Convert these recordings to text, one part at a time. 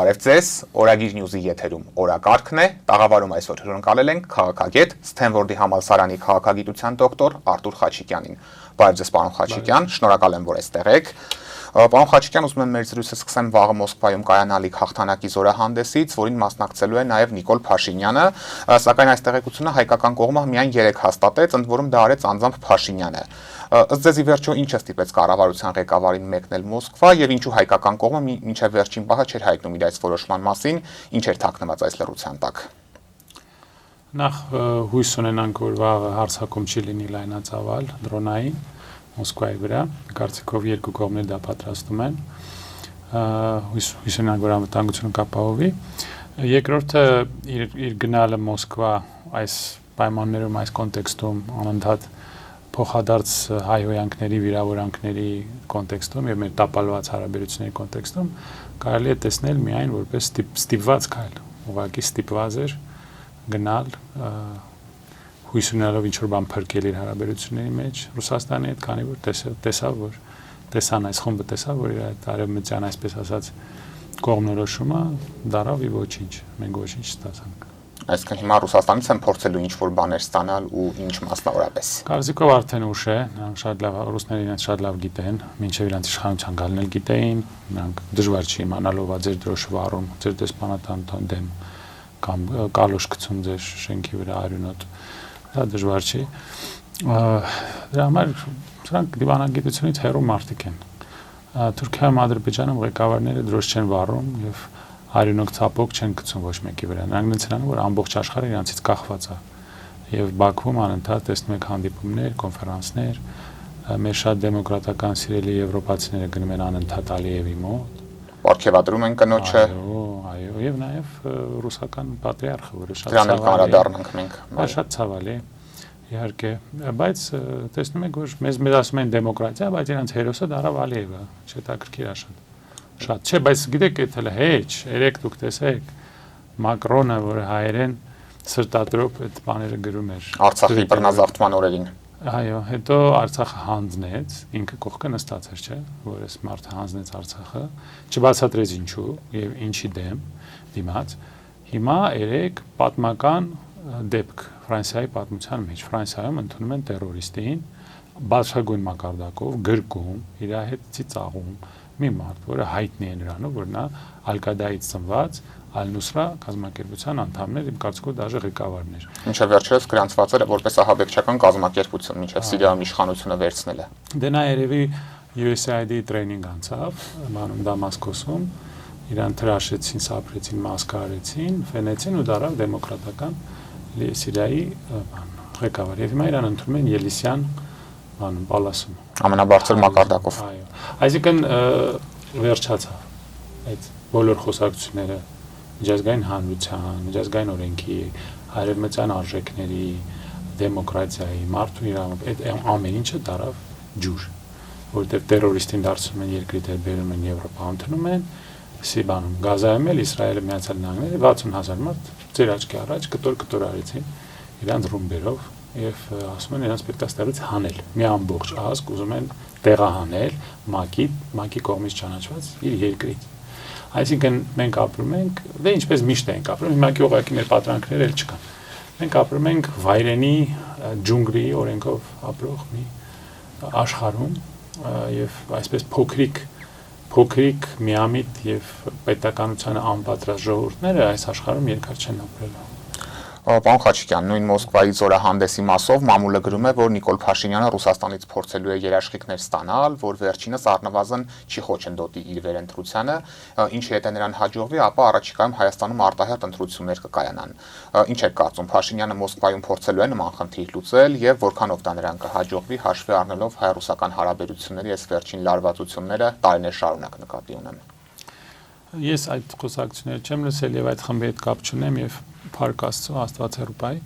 Բարև ձեզ, Օրագիր Նյուզի եթերում օրակարգն է, տաղավարում այսօր հյուրընկալել ենք քաղաքագետ Սթենֆորդի համալսարանի քաղաքագիտության դոկտոր Արտուր Խաչիկյանին։ Բարև ձեզ, պարոն Խաչիկյան, շնորհակալ եմ, որ այստեղ եք։ Պարոն Խաչիկյան, ուզում եմ մեր զրույցը սկսեմ վաղը Մոսկվայում կայանալիք հաղթանակի զորահանդեսից, որին մասնակցելու է նաև Նիկոլ Փաշինյանը, սակայն այս տեղեկությունը հայկական կողմը միայն 3 հաստատեց, ընդ որում դա արեց անձամբ Փաշինյանը։ Ըստ ձեզ ի վերջո ինչ է ստիպեց կառավարության ղեկավարին մեկնել Մոսկվա եւ ինչու հայկական կողմը մինչև վերջին պահը չէր հայտնում իր այս որոշման մասին, ինչ էր թաքնված այս լռության տակ։ Նախ հույս ունենանք, որ վաղը հարձակում չի լինի լայնածավալ դրոնային Մոսկվայի վրա, կարծիքով երկու կողմներ դա պատրաստում են, հույս ունենանք, որ անվտանգությունը կապահովի։ Երկրորդը իր գնալը Մոսկվա այս պայմաններում, այս կոնտեքստում անընդհատ փոխադարձ հայհոյանքների, վիրավորանքների կոնտեքստում եւ մեր տապալված հարաբերությունների կոնտեքստում կարելի է տեսնել միայն որպես ստիպված քայլ, ուղղակի ստիպված էր գնալ հույս ունենալով ինչ-որ բան փրկել իր հարաբերությունների մեջ Ռուսաստանի հետ, քանի որ տեսան այս խումբը տեսավ, որ իր այդ արևմտյան, այսպես ասած, կողմնորոշումը դարավ ի ոչինչ, մենք ոչինչ չստացանք։ Այսինքն հիմա Ռուսաստանից են փորձելու ինչ-որ բաներ ստանալ ու ինչ մասնավորապես։ Կարծիքով արդեն ուշ է, նրանք շատ լավ, ռուսները իրենց շատ լավ գիտեն, մինչև իրանց իշխանության գալն էլ գիտեին, նրանք դժվար չի իմանալով ձեր դրոշը վառում, ձեր դեսպանատան դեմ կամ կալոշ գցում ձեր շենքի վրա արյունոտ, դա դժվար չի։ Դրա համար սրանք դիվանագիտությունից հեռու մարդիկ են։ Թուրքիայում, Ադրբեջանում ղեկավարները դրոշ չեն վառում եւ արյունոք ցապոք չեն գցում ոչ մեկի վրա։ Նրանք նենց են, որ ամբողջ աշխարհը իրանցից կախված է։ Եվ Բաքվում անընդհատ տեսնում եք հանդիպումներ, կոնֆերանսներ, մեր շատ դեմոկրատական սիրելի եվրոպացիները գնում են անընդհատ Ալիևի մոտ։ Պարգևատրում են կնոջը։ Այո, եւ նաեւ ռուսական պատրիարխը, որը շատ ցավալի է։ Դրանով անդրադառնանք մենք։ Շատ ցավալի, իհարկե, բայց տեսնում եք, որ մեզ ասում են դեմոկրատիա, բայց իրանց հերոսը դարավ Ալիևը, չհետաքրքիր է շատ։ Շատ չէ, բայց գիտեք, դա էլ հեչ, երեք դուք տեսեք Մակրոնը, որը հայերեն սրտատրոպ այդ բաները գրում էր Արցախի բռնազավթման օրերին։ Այո, հետո Արցախը հանձնեց, ինքը կողքը նստած էր, չէ, որ այս մարդը հանձնեց Արցախը, չբացատրեց ինչու եւ ինչի դեմ դիմաց։ Հիմա երեք պատմական դեպք Ֆրանսիայի պատմության մեջ Ֆրանսիայում ընդունում են տերորիստին բարձրագույն մակարդակով գրկում, իր հետ ծիծաղում մի մարդ, որը հայտնի է նրանով, որ նա Ալ-Կաիդայից ծնված Ալ-Նուսրա կազմակերպության անդամներ, իմ կարծիքով դաժե ղեկավարն էր։ Ինչը վերջերս գրանցված էր որպես ահաբեկչական կազմակերպություն, մինչև Սիրիայում իշխանությունը վերցնելը։ Դե նա երևի USAID տրեյնինգ անցավ, բանում Դամասկոսում, իրան թրաշեցին, սափրեցին, մասկարեցին, ֆենեցին ու դարավ դեմոկրատական Սիրիայի ղեկավար։ Եվ հիմա իրան ընդունում են Ելիսյան պալասում։ Ամենաբարձր մակարդակով։ Այո։ Այսինքն վերջացավ այդ բոլոր խոսակցությունները միջազգային հանրության, միջազգային օրենքի, արևմտյան արժեքների, դեմոկրատիայի, մարդու իրավունք, այդ ամեն ինչը դարավ ջուր, որտեղ տերորիստին դարձնում են երկրի դեր բերում են Եվրոպա ընդունում են, Սիբանում, Գազայում էլ Իսրայելը Միացյալ Նահանգները 60,000 մարդ ձեր աչքի առաջ կտոր արեցին իրանց ռումբերով եւ ասում են իրենց պետք է ստեղից հանել։ Մի ամբողջ ազգ ուզում են տեղահանել ՄԱԿ-ի կողմից ճանաչված իր երկրից։ Այսինքն մենք ապրում ենք, դե ինչպես միշտ ենք ապրում, հիմա ուղղակի մեր պատրանքները էլ չկան։ Մենք ապրում ենք վայրենի ջունգլի օրենքով ապրող մի աշխարհում եւ այսպես փոքրիկ միամիտ եւ պետականության անպատրաստ ժողովուրդները այս աշխարհում երկար չեն ապրել։ Պարոն Խաչիկյան, նույն Մոսկվայի զորահանդեսի մասով մամուլը գրում է, որ Նիկոլ Փաշինյանը Ռուսաստանից փորձելու է երաշխիքներ ստանալ, որ վերջինս առնվազն չի խոչընդոտի իր վերընտրությանը, ինչի հետ նրան հաջողվի, ապա առաջիկայում Հայաստանում արտահերթ ընտրություններ կկայանան։ Ինչ եք կարծում, Փաշինյանը Մոսկվայում փորձելու է նման խնդիր լուծել եւ որքանով դա նրան կհաջողվի, հաշվի առնելով հայ-ռուսական հարաբերությունների այս վերջին լարվածությունները տարիներ շարունակ նկատի ունեմ։ Ես այդ խոսակցությունները չեմ լսել եւ այդ խմբի հետ կապ չունեմ եւ Փառք Աստծո, Աստված հեռուպայի։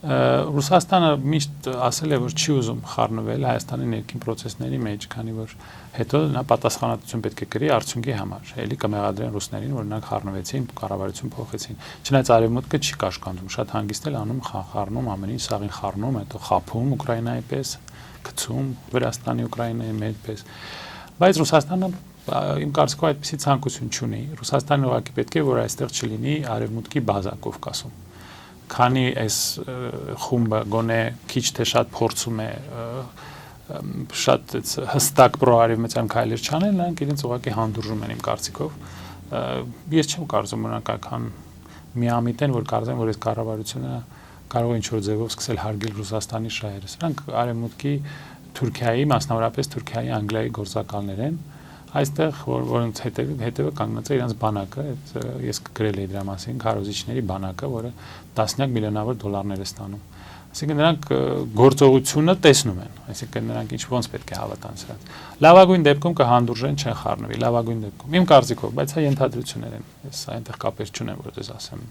Ռուսաստանը միշտ ասել է, որ չի ուզում խառնվել Հայաստանի ներքին process-ների մեջ, քանի որ հետո նա պատասխանատվություն պետք է կրի արդյունքի համար։ Էլի կմեղադրեն ռուսներին, որ նրանք խառնվեցին, կառավարություն փոխեցին։ Չնայած արևմուտքը չի կաշկանդում, շատ հանգիստ էլ անում, խառնում, ամեն ինչ սաղին խառնում, հետո խափում Ուկրաինայի պես, գցում Վրաստանի Ուկրաինայի մեր պես։ Բայց Ռուսաստանը իմ կարծիքով այդպիսի ցանկություն չունի։ Ռուսաստանը ուղղակի պետք է որ այստեղ չլինի արևմուտքի բազա Կովկասում։ Քանի այս խումբը գոնե քիչ թե շատ փորձում է շատ հստակ պրոարևմտյան քայլեր չանել, նրանք իրենց ուղղակի հանդուրժում են իմ կարծիքով։ Ես չեմ կարծում նրանք այքան միամիտ են, որ կարծեն, որ այս կառավարությունը կարող է ինչ-որ ձևով սկսել հարգել Ռուսաստանի շահերը։ Սրանք արևմուտքի Թուրքիայի, մասնավորապես Թուրքիայի, Անգլիայի գործակալներ են։ Այստեղ որոնց հետևը կանգնած է իրենց բանակը, ես գրել եի դրա մասին, քարոզիչների բանակը, որը տասնյակ միլիոնավոր դոլարներ է ստանում։ Այսինքն նրանք գործողությունը տեսնում են, այսինքն նրանք ինչ ոնց պետք է հավատան սրանց։ Լավագույն դեպքում կհանդուրժեն, չեն խառնվի, լավագույն դեպքում։ Իմ կարծիքով, բայց հա ենթադրություններ են։ Ես այնտեղ կապեր չունեմ, որ դες ասեմ։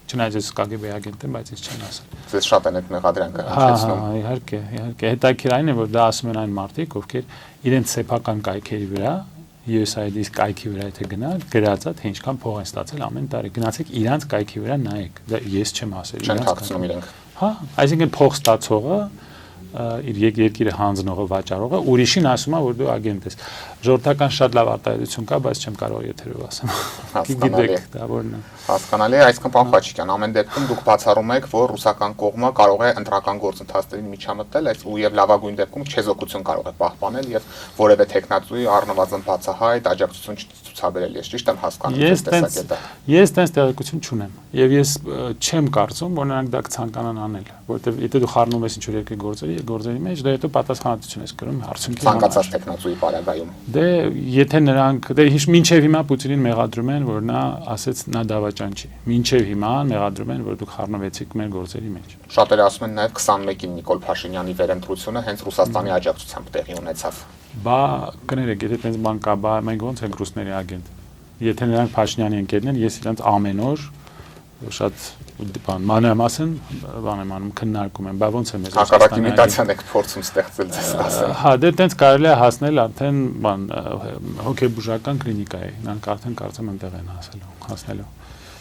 Չնայած ես KGB agent եմ, բայց ես չեմ ասել։ Ձեզ շատ են այդ մեղադրանքը հնչեցնում։ Հա, իհարկե։ Հետաքրքիր այն է, որ դա ասում են այն մարդիկ, ովքեր իրենց սեփական կայքերի վրա USAID-ի կայքի վրա եթե գնաք, գրածա թե ինչքան փող են ստացել ամեն տարի։ Գնացեք իրանց կայքի վրա նայեք։ Դա ես չեմ ասել, իրանց կայքում իրենք։ Հա, այսինքն փող ստացողը իր երկիրը հանձնողը, վաճառողը ուրիշին ասում է, որ դու ագենտ ես։ Ժողովրդական շատ լավ արտահայտություն կա, բայց չեմ կարող եթերով ասեմ։ Գիտեք, դա որն է։ Հասկանալի է, այսինքն պարոն Խաչիկյան, ամեն դեպքում դուք բացառում եք, որ ռուսական կողմը կարող է ընտրական գործընթացներին միջամտել, այս ու եւ լավագույն դեպքում չեզոքություն կարող է պահպանել եւ որևէ տեխնացուի առնվազն բացահայտ աջակցություն չցուցաբերել։ Ես ճիշտ եմ հասկանում այս տեսակետը։ Ես տենց տեղեկություն չունեմ եւ ես չեմ կարծում, որ նրանք դա կցանկանան անել, որովհետեւ եթե դու խառնում ես ինչ-որ երկրի գործերի մեջ, դա հետո պատասխանատվություն ես կրում արդյունքի համար։ Ցանկացած տեխնացուի պարագայում։ Դե եթե նրանք մինչև հիմա Պուտինին մեղադրում են, որ նա ասեց նա դավաճան չի։ Մինչև հիմա մեղադրում են, որ դուք խառնվեցիք մեր գործերի մեջ։ Շատերը ասում են նաև 21-ին Նիկոլ Փաշինյանի վերընտրությունը հենց Ռուսաստանի աջակցությամբ տեղի ունեցավ։ Բա կներեք, եթե տենց բան կա, բա մենք ոնց ենք ռուսների ագենտ։ Եթե նրանք Փաշինյանի ընկերն են, ես իրենց ամեն օր շատ մանրամասն բան եմ անում, քննարկում եմ, բա ոնց է մեզ հակառակ իմիտացիան եք փորձում ստեղծել ձեզ ասեմ։ Հա, դե տենց կարելի է հասնել արդեն բան հոգեբուժական կլինիկայի, նրանք արդեն կարծեմ այնտեղ են հասնելու։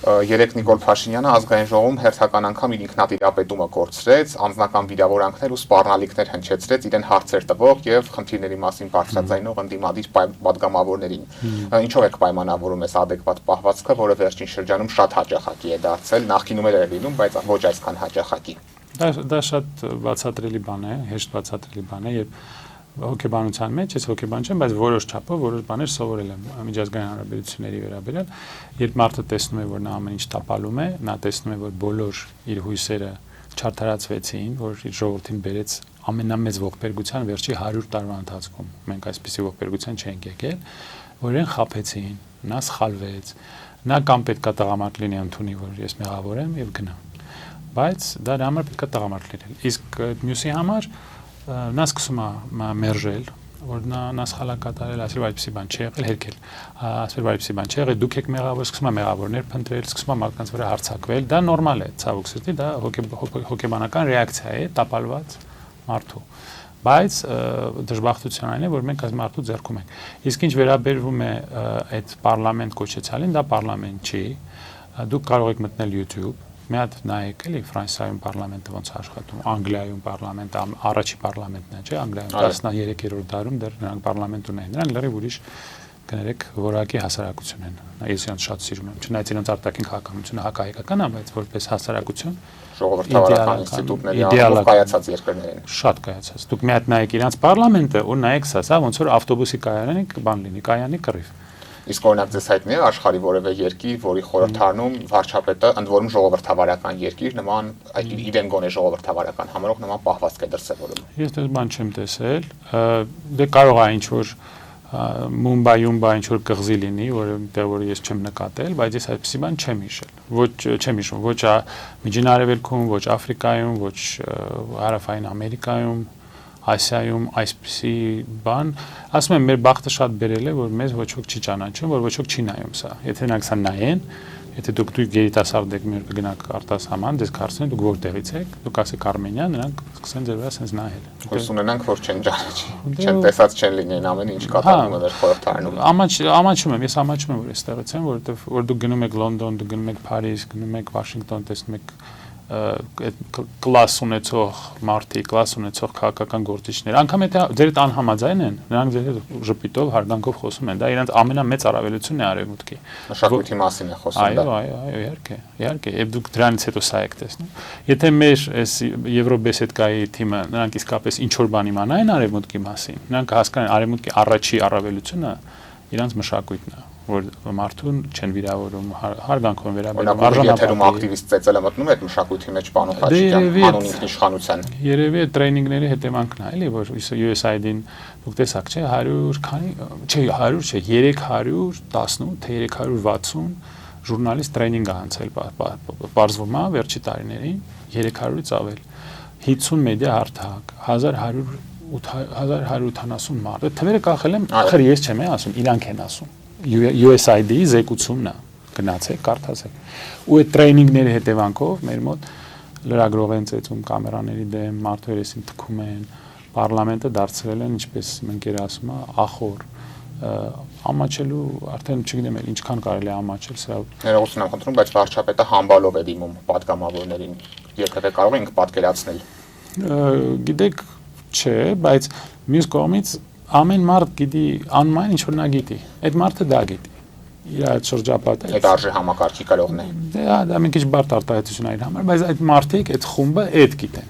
Երեք Նիկոլ Փաշինյանը ազգային ժողովում հերթական անգամ իր ինքնատիրապետումը կորցրեց, անձնական վիրավորանքներ ու սպառնալիքներ հնչեցրեց իրեն հարցեր տվող եւ խնդիրների մասին բարձրաձայնող ընդդիմադիր падգամավորներին։ Ինչով եք պայմանավորում այս adekvat պահվածքը, որը վերջին շրջանում շատ հաճախակի է դարձել, նախկինում էր լինում, բայց ոչ այսքան հաճախակի։ Դա շատ բացատրելի բան է, հեշտ բացատրելի բան է եւ հոգեբանության մեջ, ես հոգեբան չեմ, բայց որոշ չափով որոշ բաներ սովորել եմ միջազգային հարաբերությունների վերաբերյալ, երբ մարդը տեսնում է, որ նա ամեն ինչ տապալում է, նա տեսնում է, որ բոլոր իր հույսերը չարդարացվեցին, որ իր ժողովրդին բերեց ամենամեծ ողբերգության վերջի 100 տարվա ընթացքում։ Մենք այսպիսի ողբերգության չենք եկել, որ իրեն խաբեցին, նա սխալվեց, նա կամ պետքա տղամարդ լինի ընդունի, որ ես մեղավոր եմ եւ գնա։ Բայց դա համար պետքա տղամարդ լինել։ Իսկ մյուսի համար նա սկսում է մերժել, որ նա սխալ է կատարել, ասել որ այդպեսի բան չի եղել, հերքել, ասել որ այդպեսի բան չի եղել, դուք եք մեղավոր, սկսում է մեղավորներ փնտրել, սկսում է մարդկանց վրա հարձակվել, դա նորմալ է, ցավոք սրտի, դա հոգեբանական ռեակցիա է տապալված մարդու։ Բայց դժբախտություն այն է, որ մենք այս մարդու ձեռքում ենք։ Իսկ ինչ վերաբերվում է այդ պարլամենտ կոչեցյալին, դա պարլամենտ չի, դուք կարող եք մտնել YouTube մի հատ նայեք էլի Ֆրանսիայում պարլամենտը ոնց աշխատում, Անգլիայում պարլամենտը առաջի պարլամենտն է, չէ՞, Անգլիայում 13-րդ դարում դեռ նրանք պարլամենտ ունեն։ Նրանք լրիվ ուրիշ կներեք որակի հասարակություն են։ Ես իրենց շատ սիրում եմ, չնայած իրենց արտաքին քաղաքականությունը հակահայկական է, բայց որպես հասարակություն ժողովրդավարական ինստիտուտների առումով կայացած երկրներ են։ Շատ կայացած։ Դուք մի հատ նայեք իրենց պարլամենտը ու նայեք սա ոնց որ ավտոբուսի կայարանի բան լինի, կայանի կռիվ։ Իսկ օրինակ ձեզ հայտնի է աշխարհի որևէ երկիր, որի խորհրդարանում վարչապետը ընդ որում ժողովրդավարական երկիր նման իրեն գոնե ժողովրդավարական համարող նման պահվածք է դրսևորում։ Ես դες բան չեմ տեսել, դե կարող է ինչ որ Մումբայում ինչ որ կղզի լինի, որը ես չեմ նկատել, բայց ես այդպեսի բան չեմ հիշել։ Ոչ չեմ հիշում, ոչ Միջին Արևելքում, ոչ Աֆրիկայում, ոչ Հարավային Ամերիկայում, Ասիայում այսպիսի բան, ասում եմ մեր բախտը շատ բերել է, որ մեզ ոչ ոք չի ճանաչում, որ ոչ ոք չի նայում սա։ Եթե նրանք սա նայեն, եթե դուք երիտասարդ եք մեր կգնաք արտասահման, դες կարծեն դուք որտեղից եք, դուք ասեք Արմենիա, նրանք սկսեն ձեր վրա sense նայել։ Հույս ունենանք, որ չեն ճանաչի, չեն տեսած չեն լինեն ամեն ինչ կատարվում է մեր խորհրդարանում։ Ամաչում եմ, ես ամաչում եմ, որ այստեղից եմ, որովհետև որ դուք գնում եք Լոնդոն, դուք գնում եք Փարիզ, գնում եք Վաշինգտոն, տեսնում եք այդ կլաս ունեցող մարդիկ, կլաս ունեցող քաղաքական գործիչներ, անգամ եթե ձեր հետ անհամաձայն են, նրանք ձեր հետ ժպիտով, հարգանքով խոսում են, դա իրենց ամենամեծ առավելությունն է արևմուտքի։ Մշակույթի մասին է խոսում դա։ Այո, իհարկե, եւ դուք դրանից հետո սա եք տեսնում։ Եթե մեր այս Եվրոբեսեդկայի թիմը նրանք իսկապես ինչ որ բան իմանային արևմուտքի մասին, նրանք հասկանան արևմուտքի առաջի առավելությունը իրանց մշակույթն է, որ մարդուն չեն վիրավորում, հարգանքով են վերաբերվում, արժանապատիվ ակտիվիստ ծեծելը մտնում է այդ մշակույթի մեջ պարոն Խաչիկյան, անուն ինքնիշխանության։ Երևի է տրեյնինգների հետևանքն է, էլի, որ USAID-ին դուք տեսաք, չէ, 100 քանի, չէ, 100 չէ, 318, թե 360 ժուրնալիստ տրեյնինգ է անցել, բարձվում է վերջի տարիներին 300-ից ավել, 50 մեդիա հարթակ, 1180 մարդ։ Այդ թվերը կախել եմ, ախր ես չեմ ասում, իրանք են ասում։ USAID-ի զեկուցումն է, գնացեք, կարդացեք։ Ու այդ տրեյնինգների հետևանքով մեր մոտ լրագրող են ծեծում կամերաների դեմ, մարդու երեսին թքում են, պարլամենտը դարձրել են, ինչպես մենք ասում ենք, ախոր, ամաչելու, արդեն չգիտեմ ինչքան կարելի է ամաչել սրա։ Ներողություն եմ խնդրում, բայց վարչապետը համբալով է դիմում պատգամավորներին, երբևէ կարող ենք պատկերացնել։ Գիտեք, չէ, բայց մյուս կողմից ամեն մարդ գիտի անմայն ինչ որ նա գիտի։ Այդ մարդը դա գիտի։ Իր այդ շրջապատը։ Այդ արժե համակարգի կարողն է։ Դա մի քիչ բարդ արտահայտություն է իր համար, բայց այդ մարդիկ, այդ խումբը այդ գիտեն։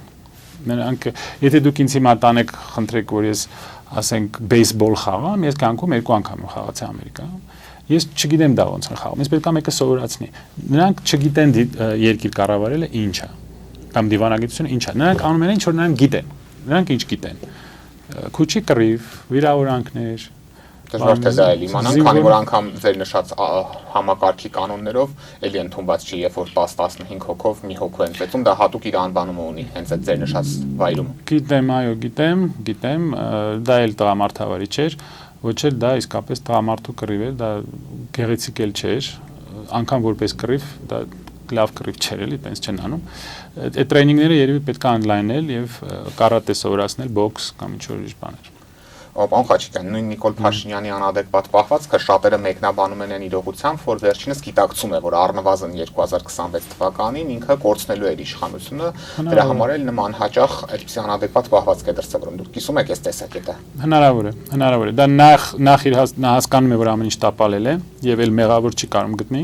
Նրանք, եթե դուք ինձ հիմա տանեք, խնդրեք, որ ես ասենք բեյսբոլ խաղամ, ես կյանքում 2 անգամ եմ խաղացել Ամերիկայում։ Ես չգիտեմ դա ոնց են խաղում։ Ես պետք է մեկը սովորացնի։ Նրանք չգիտեն երկիր կառավարելը ինչ է, կամ դիվանագիտությունը ինչ է։ Նրանք անում են ինչ որ նրանք գիտեն։ Նրանք ինչ գիտեն։ Քուչի կռիվ, վիրավորանքներ, դժվար թե դա էլ իմանան, քանի որ անգամ ձեր նշած համակարգի կանոններով էլի ընդունված չի, երբ որ 10-15 հոգով մի հոգու են ծեծում, դա հատուկ իր անվանումը ունի, հենց այդ ձեր նշած վայրում։ Գիտեմ, այո, գիտեմ, դա էլ տղամարդավարի չէր, ոչ էլ դա իսկապես տղամարդու կռիվ էր, դա գեղեցիկ էլ չէր, անգամ որպես կռիվ, դա լավ կռիվ չէր էլի, տենց չեն անում։ Այդ տրեյնինգները երևի պետք է օնլայնել եւ կարատե սովորացնել, բոքս կամ ինչ-որ ուրիշ բաներ։ Պարոն Խաչիկյան, նույն Նիկոլ Փաշինյանի անադեկվատ պահվածքը շատերը մեկնաբանում են այն իրողությամբ, որ վերջինս գիտակցում է, որ առնվազն 2026 թվականին ինքը կորցնելու է իշխանությունը, դրա համար էլ նման հաճախ այդպիսի անադեկվատ պահվածք է դրսևորում։ Դուք կիսում եք այս տեսակետը։ Հնարավոր է։ Դա նախ իր հասկանում է, որ ամեն ինչ տապալել է եւ էլ մեղավոր չի կարող գտնի։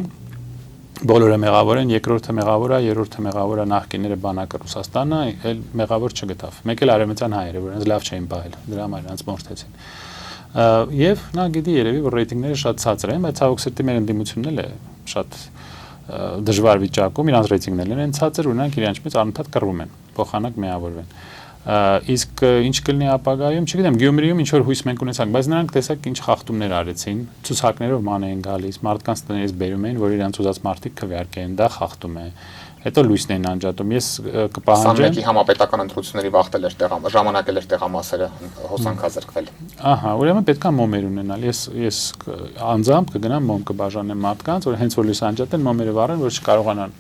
Բոլորը մեղավոր են, երկրորդը մեղավոր է, երրորդը մեղավոր է, նախկինները բանակը Ռուսաստանը, էլ մեղավոր չգտավ։ Մեկ էլ արևմտյան հայերը, որ նրանց լավ չէին պահել, դրա համար նրանց մորթեցին։ Եվ նա գիտի երևի, որ ռեյտինգները շատ ցածր են, բայց ցավոք սրտի մեր ընդդիմությունն էլ է շատ դժվար վիճակում, իրանց ռեյտինգներն են ցածր, ու նրանք իրենց մեջ անընդհատ կռվում են, փոխանակ միավորվեն։ Իսկ ինչ կլինի ապագայում, չգիտեմ, Գյումրիում ինչ որ հույս մենք ունեցանք, բայց նրանք տեսակ ինչ խախտումներ արեցին, ցուցակներով ման էին գալիս, մարդկանց տներից բերում էին, որ իրանց ուզած մարդիկ քվեարկեն, դա խախտում է։ Հետո լույսն էին անջատում։ Ես կպահանջեմ 21-ի համապետական ընտրությունների վաղտել էր ժամանակել էր տեղամասերը հոսանքազրկվել։ Ահա, ուրեմն պետք է մոմեր ունենալ։ Ես անձամբ կգնամ մոմ կբաժանեմ մարդկանց, որ հենց որ լույս անջատեն, մոմերը վառեն, որ չկարողանան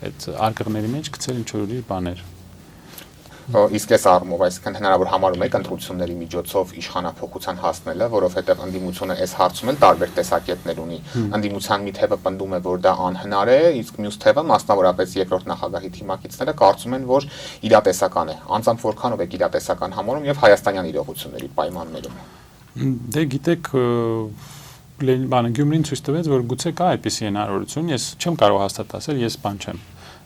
այդ արկղների մեջ գցել ինչ որ ուրիշ բաներ։ Իսկ այս առումով, այսինքն հնարավոր համարում եք ընտրությունների միջոցով իշխանափոխության հասնելը, որովհետև ընդդիմությունը այս հարցում էլ տարբեր տեսակետներ ունի։ Ընդդիմության մի թևը պնդում է, որ դա անհնար է, իսկ մյուս թևը, մասնավորապես երկրորդ նախագահի թիմակիցները, կարծում են, որ իրատեսական է։ Անձամբ որքանով եք իրատեսական համարում եւ հայաստանյան իրողությունների պայմաններում։ Դե գիտեք, Գյումրին ցույց տվեց, որ գուցե կա այդպիսի հնարավորություն, ես չեմ կարող հաստատ ասել, ես բան չեմ։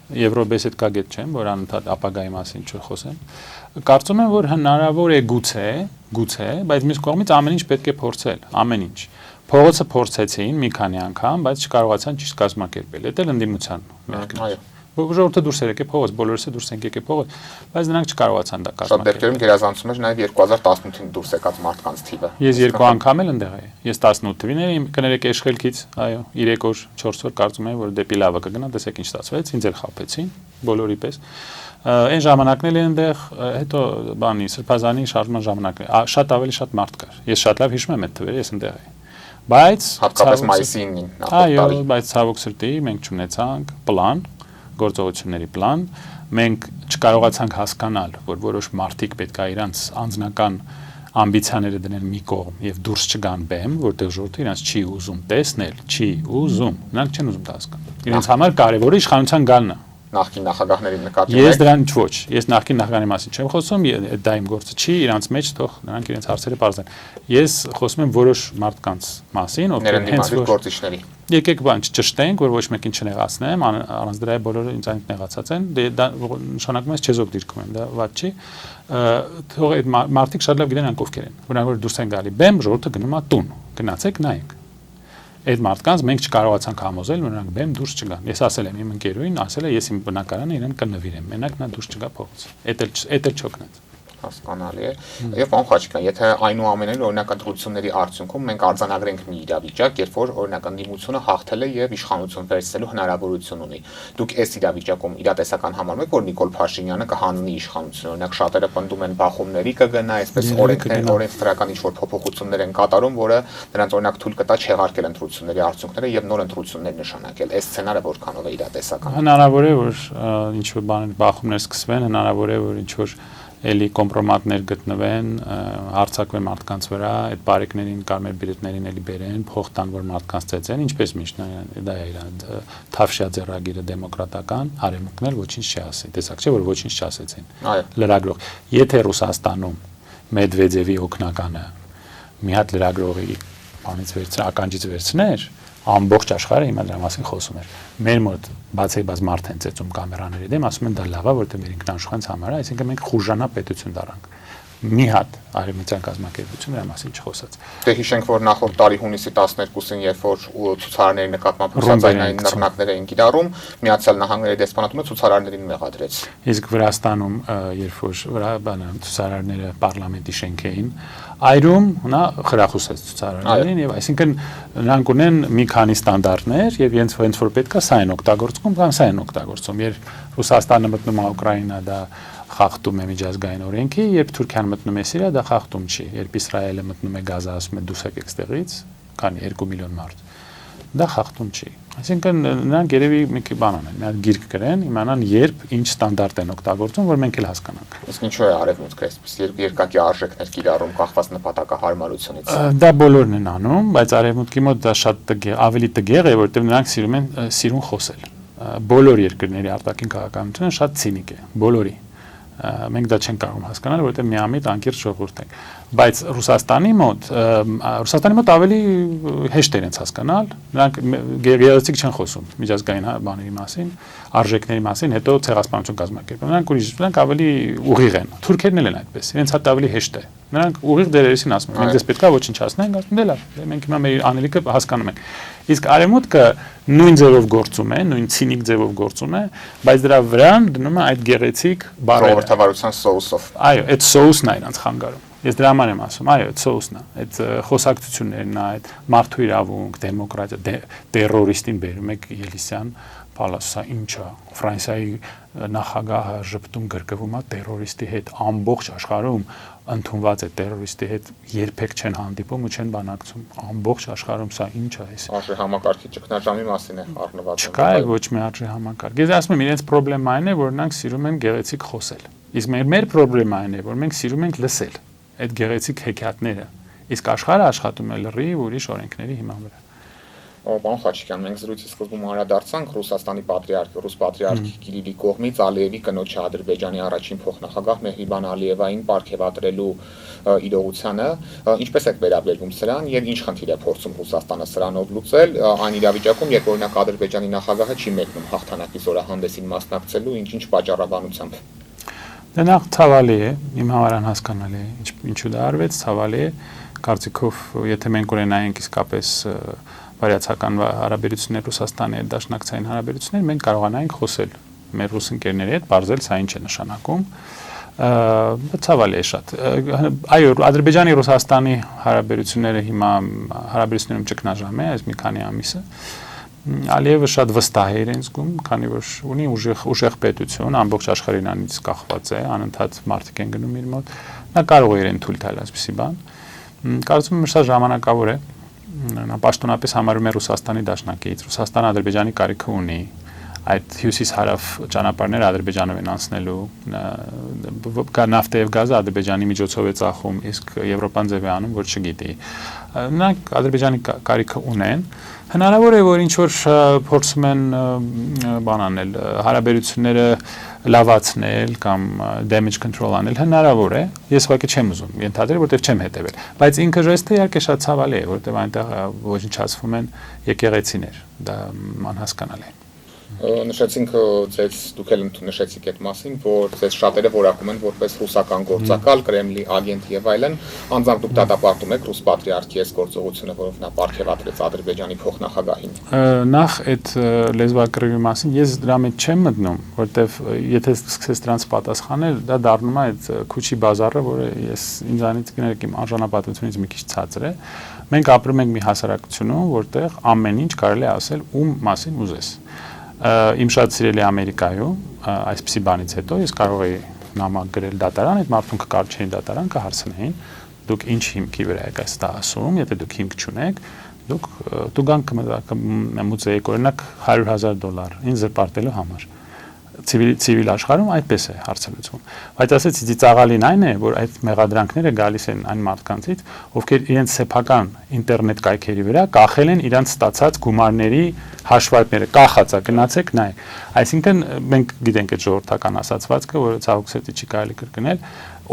Եվրոբեսեդկա գետ չեմ, որ անընդհատ ապագայի մասին չխոսեմ։ Կարծում եմ, որ հնարավոր է գուցե, բայց մյուս կողմից ամեն ինչ պետք է փորձել, ամեն ինչ։ Փողոցը փորձեցին մի քանի անգամ, բայց չկարողացան ճիշտ կազմակերպել։ Դա էլ ընդդիմության մեղքն է։ Ժողովուրդը դուրս էր եկել փողոց, բոլորս է դուրս են եկել փողոց, բայց նրանք չկարողացան դա կազմակերպել։ Շատ դեպքերում գերազանցում էր նաև 2018-ին դուրս եկած մարդկանց թիվը։ Ես 2 անգամ էլ այնտեղ էի։ Ես 18 թվին էի, կներեք Էշխելքից, այո, 3 օր, 4 օր կարծում եմ, որ դեպի լավը կգնա, տեսեք ինչ ստացվեց, ինձ էլ խաբեցին, բոլորի պես։ Այն ժամանակն էլ այնտեղ, հետո բանի Սրբազանի շարժման ժամանակն է, շատ ավելի շատ մարդ կար։ Ես շատ լավ հիշում եմ այդ թվերը, ես այնտեղ էի։ Բայց հատկապես մայիսի 9-ին նախորդ տարի։ Այո, բայց ցավոք սրտի մենք չունեցանք պլան, գործողությունների պլան, մենք չկարողացանք հասկանալ, որ որոշ մարդիկ պետք է իրանց անձնական ամբիցիաները դնեն մի կողմ եւ դուրս չգան բեմ, որտեղ ժողովուրդը իրանց չի ուզում տեսնել, չի ուզում, նրանք չեն ուզում դա հասկանալ։ Իրենց համար կարևորը իշխանության գալն է։ նախկին նախագահների նկատի ունեք։ Ես դրան ոչ, ես նախկին նախագահի մասին չեմ խոսում, դա իմ գործը չի, իրանց մեջ թող նրանք իրենց հարցերը բարձրան։ Ես խոսում եմ որոշ մարդկանց մասին, ովքեր հենց որ գործիչների։ Եկեք բան չճշտենք, որ ոչ մեկին չնեղացնեմ, առանց դրա բոլորը ինձ այնդ նեղացած են, դա նշանակում է չեզոք դիրքում եմ, դա ված չի։ Թող այդ մարդիկ շատ լավ գիտեն ովքեր են։ Որոնք որ դուրս են գալի բեմ, ժողովուրդը գնում է տուն։ Գնացեք նայեք։ Այդ մարդկանց մենք չկարողացանք համոզել, որ նրանք բեմ դուրս չգան։ Ես ասել եմ իմ ընկերուհին, ասել է ես իմ բնակարանը իրեն կնվիրեմ։ Մենակ նա դուրս չգա փողոց։ Էդ էլ չօգնեց։ Հասկանալի է։ Եվ պարոն Խաչիկյան, եթե այնուամենայնիվ օրինակ ընտրությունների արդյունքում մենք արձանագրենք մի իրավիճակ, երբ որ օրինակ ընդդիմությունը հաղթել է եւ իշխանություն վերցնելու հնարավորություն ունի, դուք այս իրավիճակում իրատեսական համարում եք, որ Նիկոլ Փաշինյանը կհանունի իշխանությունը, օրինակ շատերը պնդում են բախումների կգնա, այսպես օրենսդրական ինչ-որ փոփոխություններ են կատարում, որը նրանց օրինակ թույլ կտա չեղարկել ընտրությունների արդյունքները եւ նոր ընտրություններ նշանակել։ Այս սցենարը որքանով է իրատեսական։ Հնարավոր է, որ ինչ-որ բաներ բախումներ սկսվեն, հնարավոր է, որ ինչ-որ էլի կոմպրոմատներ գտնվեն, հարցակվեն մարդկանց վրա, այդ բարեկներին կարմիր բիլետներին էլի բերեն, փող տան, որ մարդկանց ծեծեն, ինչպես միշտ, դա է իր թավշյա ձեռագիրը դեմոկրատական, արևմուտքն էլ ոչինչ չի ասի, տեսակ չէ, որ ոչինչ չասեցին։ Լրագրող, եթե Ռուսաստանում Մեդվեդևի օգնականը մի հատ լրագրողի բանից ականջից վերցներ, ամբողջ աշխարհը հիմա դրա մասին խոսում էր։ Մեր մոտ բացի մարդ են ծեծում կամերաների դեմ, ասում են դա լավ է, որտեղ մեր ինքնաշխանց համար է, այսինքն մենք խուժանա պետություն դառանք։ Մի հատ արևմտյան կազմակերպություն դրա մասին չխոսած։ Դե հիշենք, որ նախորդ տարի հունիսի 12-ին, երբ որ ցուցարարների նկատմամբ ռուսացիային նռնակներ էին կիրառում, Միացյալ Նահանգների դեսպանատունը ցուցարարներին մեղադրեց։ Իսկ Վրաստանում, երբ որ ցուցարարները պարլամենտի շենք էին, այրում նա խրախուսեց ցուցարարներին եւ այսինքն նրանք ունեն մի քանի ստանդարտներ եւ հենց որ պետքա սա են օգտագործում կամ սա են օգտագործում։ Երբ Ռուսաստանը մտնում է Ուկրաինա, դա խախտում է միջազգային օրենքի, երբ Թուրքիան մտնում է Սիրիա, դա խախտում չի։ Երբ Իսրայելը մտնում է Գազա, ասում է դուս եկեք ստեղից, քանի 2 միլիոն մարդ, դա խախտում չի։ Այսինքն նրանք երևի մի բան անեն, մի հատ գիրք գրեն, իմանան երբ ինչ ստանդարտ են օգտագործում, որ մենք էլ հասկանանք։ Իսկ ինչու է արևմուտքը այսպես երկակի արժեքներ կիրառում կախված նպատակահարմարությունից։ Դա բոլորն են անում, բայց արևմուտքի մոտ դա շատ ավելի տգեղ է, որովհետև նրանք սիրուն խոսել։ Բոլոր երկրների արտաքին քաղաքականությունը շատ ցինիկ է, բոլորի։ Մենք դա չենք կարող հասկանալ, որովհետև միամիտ անկիրճ ժողովուրդ ենք, բայց Ռուսաստանի մոտ ավելի հեշտ է իրենց հասկանալ, նրանք գեղեցիկ չեն խոսում միջազգային բաների մասին, արժեքների մասին, հետո ցեղասպանություն կազմակերպում, նրանք ավելի ուղիղ են, թուրքերն էլ են այդպես, իրենց հատ ավելի հեշտ է, նրանք ուղիղ դերերին ասում են, մենք դες պետքա ոչնչացնենք, ասում դե լավ, մենք հիմա մեր անելիքը հասկանում ենք, իսկ արևմուտքը նույն ձևով գործում է, նույն ցինիկ ձևով գործում է, բայց դրա վրան դնում է այդ գեղեցիկ բառերը, ժողովրդավարության սոուսով։ Այո, այդ սոուսն է իրանց խանգարում։ Ես դրա համար եմ ասում, այո, այդ սոուսն է, այդ խոսակցություններն է, այդ մարդու իրավունք, դեմոկրատիա, տերորիստին բերում եք Ելիսյան, Պալասա ինչ է, Ֆրանսիայի նախագահը ժպտում գրկվում է տերորիստի հետ, ամբողջ աշխարհում ընդունված է տերորիստի հետ երբեք չեն հանդիպում ու չեն բանակցում, ամբողջ աշխարհում սա ինչ է այս։ Արժի համակարգի ճգնաժամի մասին է առնված։ Չկա էլ ոչ մի արժի համակարգ։ Ես ասում եմ, իրենց խնդրեմն է, որ նրանք սիրում են գեղեցիկ խոսել։ Իսկ մեր խնդրեմն է, որ մենք սիրում ենք լսել այդ գեղեցիկ հեքիաթները։ Իսկ աշխարհը աշխատում է լրիվ ուրիշ օրենքների հիման վրա։ Պարոն Խաչիկյան, մենք զրույցի սկզբում անդրադարձանք Ռուսաստանի ռուս պատրիարք Կիրիլի կողմից Ալիևի կնոջ Ադրբեջանի առաջին փոխնախագահ Մեհրիբան Ալիևային պարգևատրելու իրողությանը, ինչպես եք վերաբերվում սրան եւ ինչ խնդիր է փորձում Ռուսաստանը սրանով լուծել այն իրավիճակում, երբ օրինակ Ադրբեջանի նախագահը չի մեկնում հաղթանակի զորահանդեսին մասնակցելու, ինչ պատճառաբանությամբ։ Դա նախ ցավալի է, իմ համար անհասկանալի է, ինչու դա արվեց, ցավալի է, կարծիքով եթե մենք ունենայինք իսկապես վարյացական հարաբերություններ Ռուսաստանի հետ դաշնակցային հարաբերություններ, մենք կարողանայինք խոսել մեր ռուս ընկերների հետ, բարձել սա ինչ է նշանակում, ցավալի է շատ։ Այո, Ադրբեջանի Ռուսաստանի հարաբերությունները հիմա հարաբերություններում ճգնաժամ է, այս մի քանի ամիսը։ Ալիևը շատ վստահ է իրեն զգում, քանի որ ունի ուժեղ պետություն, ամբողջ աշխարհին անից կախված է, անընդհատ մարդիկ են գնում իր մոտ, նա կարող է իրեն թույլ տալ այսպիսի բան։ Կարծում եմ, սա ժամանակավոր է։ Նա պաշտոնապես համարում է Ռուսաստանի դաշնակից, Ռուսաստանը Ադրբեջանի կարիքը ունի, այդ հյուսիս-հարավ ճանապարհները Ադրբեջանով են անցնելու, նավթը եւ գազը Ադրբեջանի միջոցով է ծախում, իսկ Եվրոպան ձև է անում, որ չգիտի։ Նրանք Ադրբեջանի կարիքը ունեն, հնարավոր է, որ ինչ-որ փորձում են բան անել, հարաբերությունները լավացնել կամ damage control անել, հնարավոր է, ես ուղղակի չեմ ուզում ենթադրել, որտեղ չեմ հետևել, բայց ինքը ժեստը իհարկե շատ ցավալի է, որտեղ այնտեղ ոչնչացվում են եկեղեցիներ, դա անհասկանալի է։ Նշեցինք դուք էլ նշեցիք այդ մասին, որ ձեզ շատերը որակում են որպես ռուսական գործակալ, Կրեմլի ագենտ եւ այլն, անձամբ դուք դատապարտում եք ռուս պատրիարքի այս գործողությունը, որով նա պարգևատրեց Ադրբեջանի փոխնախագահին։ Նախ այդ լեզվակռիվի մասին ես դրա մեջ չեմ մտնում, որտեվ եթե սկսես դրանց պատասխանել, դա դառնում է այդ քուչի բազարը, որը ես ինձանից կներեք իմ արժանապատվությունից մի քիչ ցածր է։ Մենք ապրում ենք մի հասարակությունում, որտեղ ամեն ինչ կարելի է ասել ում մասին ուզես։ Իմ շատ սիրելի Ամերիկայում այսպիսի բանից հետո ես կարող էի նամակ գրել դատարան, այդ մարդուն կկարչեին դատարան, կհարցնեին, դուք ինչ հիմքի վրա եք այս դա ասում, եթե դուք հիմք չունեք, դուք մուծեիք օրինակ $100,000 ինձ զրպարտելու համար։ Ցիվիլ աշխարհում այդպես է հարցը լուծվում։ Բայց ասեցի ծիծաղալին այն է, որ այդ մեղադրանքները գալիս են այն մարդկանցից, ովքեր իրենց սեփական ինտերնետ կայքերի վրա կախել են իրենց ստացած գումարների հաշվարկները, կախածա, գնացեք նայեք։ Այսինքն մենք գիտենք այդ ժողովրդական ասացվածքը, որը ցավոքսեթի չի կարելի կրկնել,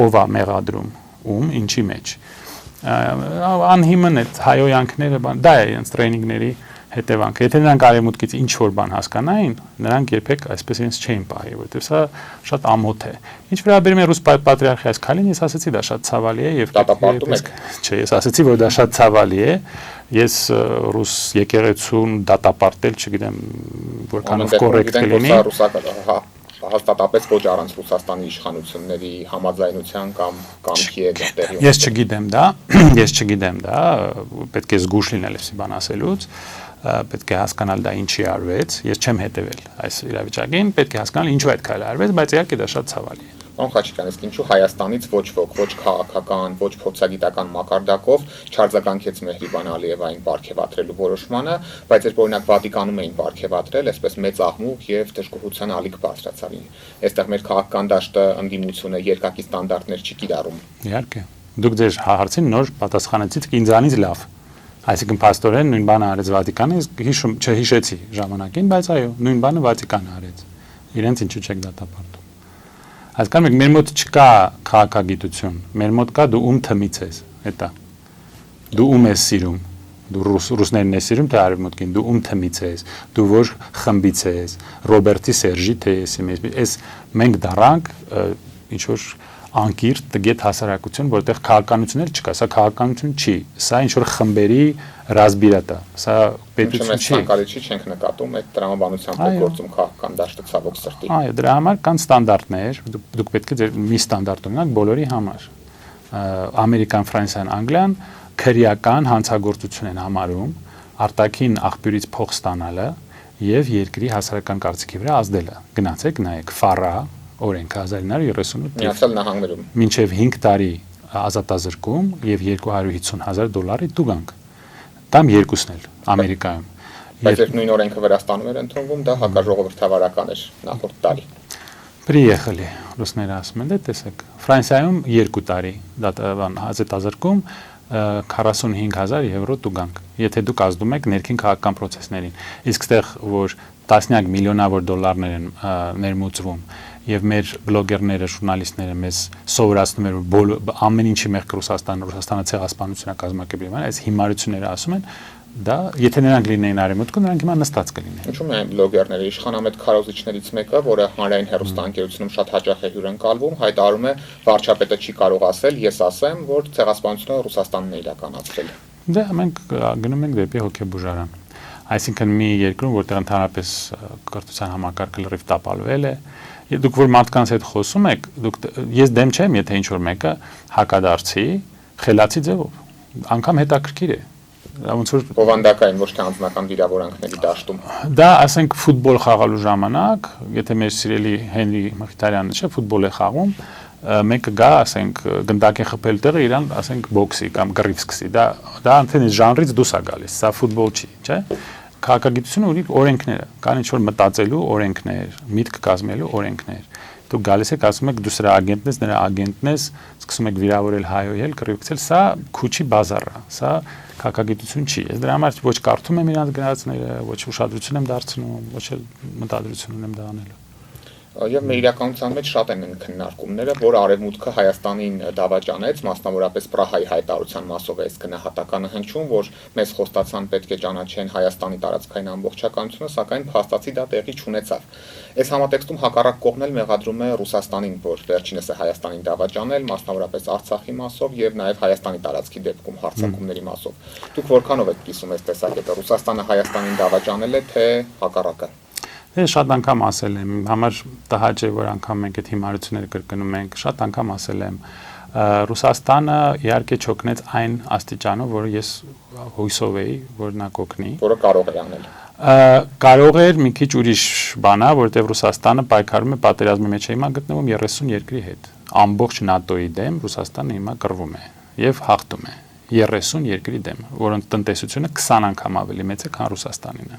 ով է մեղադրում, ում, ինչի մեջ։ Անհիմն է հայոյանքները, դա է իրենց տրեյնինգների հետևանքը։ Եթե նրանք արևմուտքից ինչ որ բան հասկանային, նրանք երբեք այսպես իրենց չէին պահի, որովհետև սա շատ ամոթ է։ Ինչ վերաբերում է ռուս պատրիարխի այս քայլին, ես ասացի դա շատ ցավալի է եւ չէ, ես ասացի, որ դա շատ ցավալի է։ Ես ռուս եկեղեցուն դատապարտել, չգիտեմ, որքանով կոռեկտ կլինի։ Հաստատապես ոչ առանց Ռուսաստանի իշխանությունների համաձայնության կամ կամքի է տեղի ունեցել։ Ես չգիտեմ դա, պետք է զգուշ լինել այսի բան ասելուց, պետք է հասկանալ դա ինչի արվեց, ես չեմ հետևել այս իրավիճակին, պետք է հասկանալ ինչու այդ քայլը արվեց, բայց իհարկե դա շատ ցավալի է։ Պարոն Խաչիկյան, իսկ ինչու Հայաստանից ոչ ոք, ոչ քաղաքական, ոչ փորձագիտական մակարդակով չարձագանքեց Մեհրիբան Ալիևային պարգևատրելու որոշմանը, բայց երբ օրինակ Վատիկանում էին պարգևատրել, այսպես մեծ աղմուկ եւ դժգոհության ալիք բարձրացավ։ Այստեղ մեր քաղաքական դաշտը ընդդիմությունը երկակի ստանդարտներ չի կիրառում։ Իհարկե։ Դուք ձեր հարցին նոր պատասխանեցիք ինձանից լավ։ Այսինքն փաստորեն նույն բանը արեց Վատիկանը, չհիշեցի ժամանակին, բայց այո, նույն բանը Վատիկանը արեց։ Իրենց ինչու չեք դատապարտում։ Հասկանում եք, մեր մոտ չկա քաղաքագիտություն, մեր մոտ կա դու ում թմից ես, հետա։ Դու ում ես սիրում, դու ռուսներն ես սիրում, թե արևմուտքին, դու ում թմից ես, դու որ խմբից ես, Ռոբերտի Սերժի թե ես մենք դառանք ինչ որ անկիրթ տգետ հասարակություն, որտեղ քաղաքականություն էլ չկա, սա քաղաքականություն չի, սա ինչ որ խմբերի ռազմիրատ է, սա պետություն չի։ Ցանկալի չի, չենք նկատում այդ տրամաբանությամբ գործում քաղաքական դաշտը ցավոք սրտի։ Այո, դրա համար կան ստանդարտներ, դուք պետք է ձեր մի ստանդարտ ունենաք բոլորի համար։ Ամերիկան, Ֆրանսիան, Անգլիան քրեական հանցագործություն են համարում արտաքին աղբյուրից փող ստանալը եւ երկրի հասարակական կարծիքի վրա ազդելը։ Գնացեք նայեք Ֆարա օրենքը 1938 Միացյալ Նահանգներում մինչև 5 տարի ազատազրկում եւ $250,000 տուգանք։ Դամ երկուսն էլ Ամերիկայում։ Բայց այդ նույն օրենքը Վրաստանում էր ընդունվում, դա հակաժողովրդավարական էր նախորդ տարի։ Приехали, ռուսները ասում են, դե տեսեք, Ֆրանսիայում 2 տարի ազատազրկում 45,000 € տուգանք, եթե դուք ազդում եք ներքին քաղաքական process-ներին։ Իսկ այդտեղ որ տասնյակ միլիոնավոր դոլարներ են ներմուծվում եւ մեր բլոգերները, ժուրնալիստները մեզ սովորացնում են որ ամեն ինչի մեղք Ռուսաստանը ցեղասպանությունն է կազմակերպել, այս հիմարությունները ասում են, դա եթե նրանք լինեին արևմուտքում, նրանք հիմա նստած կլինեին։ Ինչու՞ միայն բլոգերները, իշխանամետ քարոզիչներից մեկը, որը հանրային հեռուստաընկերությունում շատ հաճախ է հյուրընկալվում, հայտարարում է, վարչապետը չի կարող ասել, ես ասեմ, որ ցեղասպանությունը Ռուսաստանն է իրականացրել։ Դե մենք գնում ենք դեպի հոգեբուժարան։ Այսինքն մի երկրում, որտեղ ընդհանրապես կրթության համակարգը լրիվ տապալվել է, դուք որ մարդկանց հետ խոսում եք, ես դեմ չեմ, եթե ինչ որ մեկը հակադարձի, խելացի ձևով, անգամ հետաքրքիր է։ Ոնց որ բովանդակային ոչ թե անձնական վիրավորանքների դաշտում։ Դա ասենք ֆուտբոլ խաղալու ժամանակ, եթե մեր սիրելի Հենրի Մխիթարյանը չէ, ֆուտբոլ է խաղում, մեկը գա, ասենք, գնդակ է խփել տեղը, իրան, ասենք, բոքսի կամ գրիվ սկսի։ Դա արդեն այս ժանրից դուրս է գալիս, սա ֆուտբոլ չի, չէ՞։ քաղաքագիտությունը ունի օրենքները, կան ինչ-որ մտածելու օրենքներ, միտք կազմելու օրենքներ։ Դու գալիս եք ասում եք դու սրա ագենտն ես, նրա ագենտն ես, սկսում եք վիրավորել հայոյել, կռիվացել, սա քուչի բազար է, սա քաղաքագիտություն չի։ Ես դրա համար ոչ կարդում եմ իրանց գրածները, ոչ ուշադրություն եմ դարձնում, ոչ էլ մտադրություն ունեմ դա անելու։ Եվ մեր իրականության մեջ շատ են քննարկումները, որ Արևմուտքը Հայաստանին դավաճանեց, մասնավորապես Պրահայի հայտարարության մասով է այս գնահատականը հնչում, որ մեզ խոստացան պետք է ճանաչեն Հայաստանի տարածքային ամբողջականությունը, սակայն փաստացի դա տեղի չունեցավ։ Այս համատեքստում հակառակ կողմն էլ մեղադրում է Ռուսաստանին, որ վերջինս է Հայաստանին դավաճանել, մասնավորապես Արցախի մասով եւ նաեւ Հայաստանի տարածքի դեպքում հարձակումների մասով։ Դուք որքանով եք կիսում այս տեսակետը, Ռուսաստանը Հայաստանին դավաճանել է, թե հակառակը։ Ես շատ անգամ ասել եմ, համար տհաճ է, որ անգամ մենք այդ հիմարությունները կրկնում ենք, շատ անգամ ասել եմ, Ռուսաստանը իհարկե չօգնեց այն աստիճանով, որ ես հույսով էի, որ նա կօգնի։ Որը կարող է անել։ Կարող էր մի քիչ ուրիշ բանա, որովհետև Ռուսաստանը պայքարում է պատերազմի մեջ է հիմա գտնվում 30 երկրի հետ։ Ամբողջ ՆԱՏՕ-ի դեմ Ռուսաստանը հիմա կռվում է եւ հաղթում է 30 երկրի դեմ, որոնց տնտեսությունը 20 անգամ ավելի մեծ է, քան Ռուսաստանինը։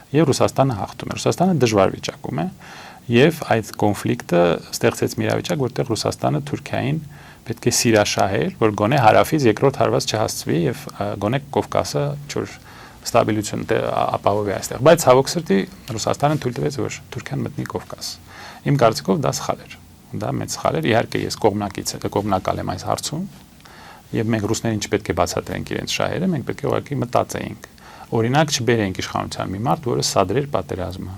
Եվ Ռուսաստանը հաղթում է։ Ռուսաստանը դժվար վիճակում է եւ այդ կոնֆլիկտը ստեղծեց մի իրավիճակ, որտեղ Ռուսաստանը Թուրքիային պետք է սիրաշահեր, որ գոնե հարավից երկրորդ հարված չհասցվի եւ գոնե Կովկասը չոր ստաբիլություն ապահովի այստեղ։ Բայց ցավոք սրտի Ռուսաստանը թույլ տվեց, որ Թուրքիան մտնի Կովկաս։ Իմ կարծիքով դա սխալ էր։ Դա մեծ սխալ էր։ Իհարկե ես կողմնակալ եմ այս հարցում եւ մենք ռուսներին չպետք է բացատրենք իրենց շահերը, մենք պետք է ուղղակի մտածեինք։ Օրինակ չբերենք իշխանության մի մարդ, որը սադրեր պատերազմը,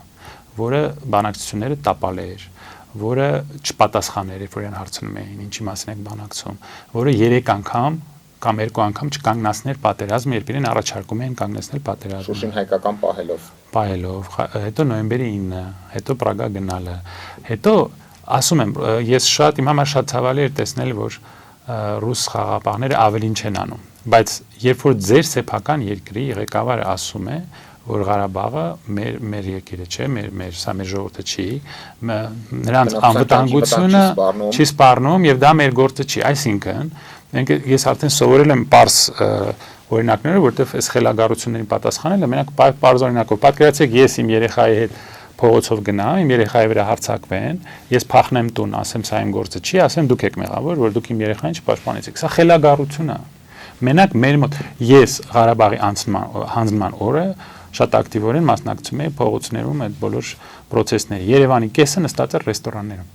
որը բանակցությունները տապալեր, որը չպատասխաներ, երբ որ իրեն հարցնում էին, ինչի մասին եք բանակցում, որը 3 անգամ կամ 2 անգամ չկանգնացներ պատերազմը, երբ իրեն առաջարկում էին կանգնեցնել պատերազմը։ Շուշին հայկական պահելով, հետո նոյեմբերի 9-ը, հետո Պրագա գնալը, հետո ասում եմ, ես իմ համար շատ ցավալի էր տեսնել, որ ռուս խաղաղապահները ավելին չեն անում, բայց երբ որ ձեր սեփական երկրի ղեկավարը ասում է, որ Ղարաբաղը մեր երկիրը չէ, սա մեր ժողովուրդը չի, նրանց անվտանգությունը չի սպառնում եւ դա մեր գործը չի, այսինքն ես արդեն սովորել եմ պարզ օրինակները, որտեղ այս խելագարություններին պատասխանելը մենակ պարզ օրինակով պատկերացրեք ես իմ երեխայի հետ փողոցով գնամ, իմ երեխայի վրա հարձակվեն, ես փախնեմ տուն, ասեմ սա իմ գործը չի, ասեմ դուք եք մեղավոր, որ դուք իմ երեխային չպաշտպանեցիք։ Սա խելագարություն է։ Մենակ մեր մոտ ես Ղարաբաղի հանձնման օրը շատ ակտիվորեն մասնակցում էի փողոցներում այդ բոլոր process-ների։ Երևանի կեսը նստած էր ռեստորաններում։